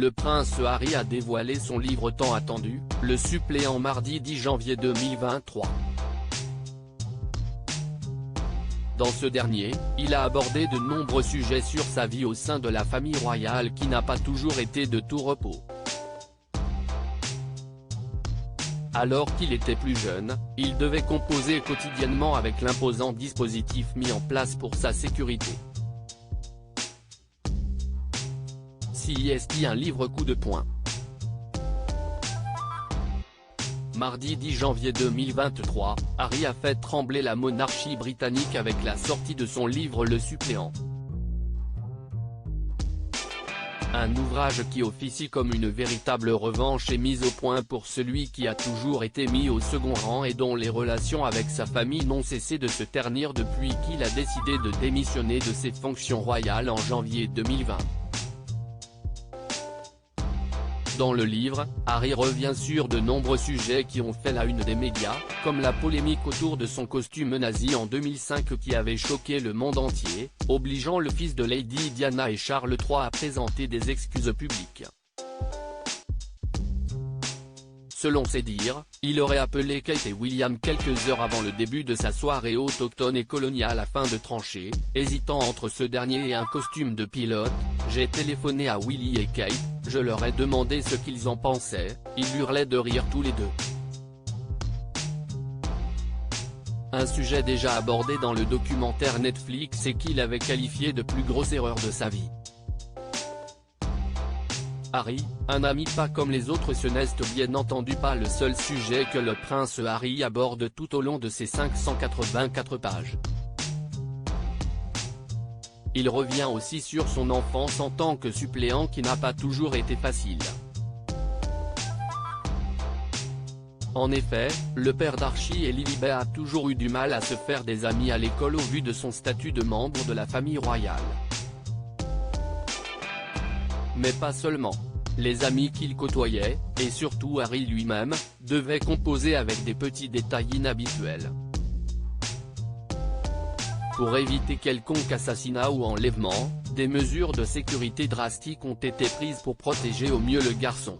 le prince Harry a dévoilé son livre tant attendu, Le Suppléant mardi 10 janvier 2023. Dans ce dernier, il a abordé de nombreux sujets sur sa vie au sein de la famille royale qui n'a pas toujours été de tout repos. Alors qu'il était plus jeune, il devait composer quotidiennement avec l'imposant dispositif mis en place pour sa sécurité. CIST, un livre coup de poing. Mardi 10 janvier 2023, Harry a fait trembler la monarchie britannique avec la sortie de son livre Le Suppléant. Un ouvrage qui officie comme une véritable revanche et mise au point pour celui qui a toujours été mis au second rang et dont les relations avec sa famille n'ont cessé de se ternir depuis qu'il a décidé de démissionner de ses fonctions royales en janvier 2020. Dans le livre, Harry revient sur de nombreux sujets qui ont fait la une des médias, comme la polémique autour de son costume nazi en 2005 qui avait choqué le monde entier, obligeant le fils de Lady Diana et Charles III à présenter des excuses publiques. Selon ses dires, il aurait appelé Kate et William quelques heures avant le début de sa soirée autochtone et coloniale afin de trancher, hésitant entre ce dernier et un costume de pilote. J'ai téléphoné à Willie et Kate, je leur ai demandé ce qu'ils en pensaient, ils hurlaient de rire tous les deux. Un sujet déjà abordé dans le documentaire Netflix et qu'il avait qualifié de plus grosse erreur de sa vie. Harry, un ami pas comme les autres, ce n'est bien entendu pas le seul sujet que le prince Harry aborde tout au long de ses 584 pages. Il revient aussi sur son enfance en tant que suppléant qui n'a pas toujours été facile. En effet, le père d'Archie et Lilibet a toujours eu du mal à se faire des amis à l'école au vu de son statut de membre de la famille royale. Mais pas seulement. Les amis qu'il côtoyait, et surtout Harry lui-même, devaient composer avec des petits détails inhabituels. Pour éviter quelconque assassinat ou enlèvement, des mesures de sécurité drastiques ont été prises pour protéger au mieux le garçon.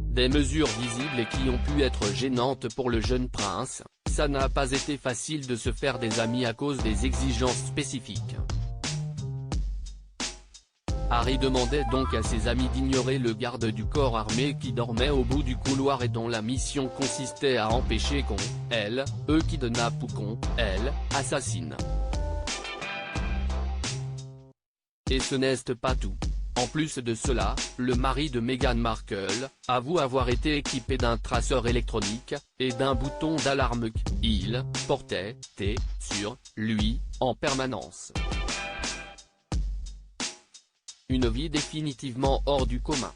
Des mesures visibles et qui ont pu être gênantes pour le jeune prince, ça n'a pas été facile de se faire des amis à cause des exigences spécifiques. Harry demandait donc à ses amis d'ignorer le garde du corps armé qui dormait au bout du couloir et dont la mission consistait à empêcher qu'on, elle, eux kidnappent ou qu'on, elle, assassine. Et ce n'est pas tout. En plus de cela, le mari de Meghan Markle avoue avoir été équipé d'un traceur électronique, et d'un bouton d'alarme qu'il portait sur lui, en permanence. Une vie définitivement hors du commun.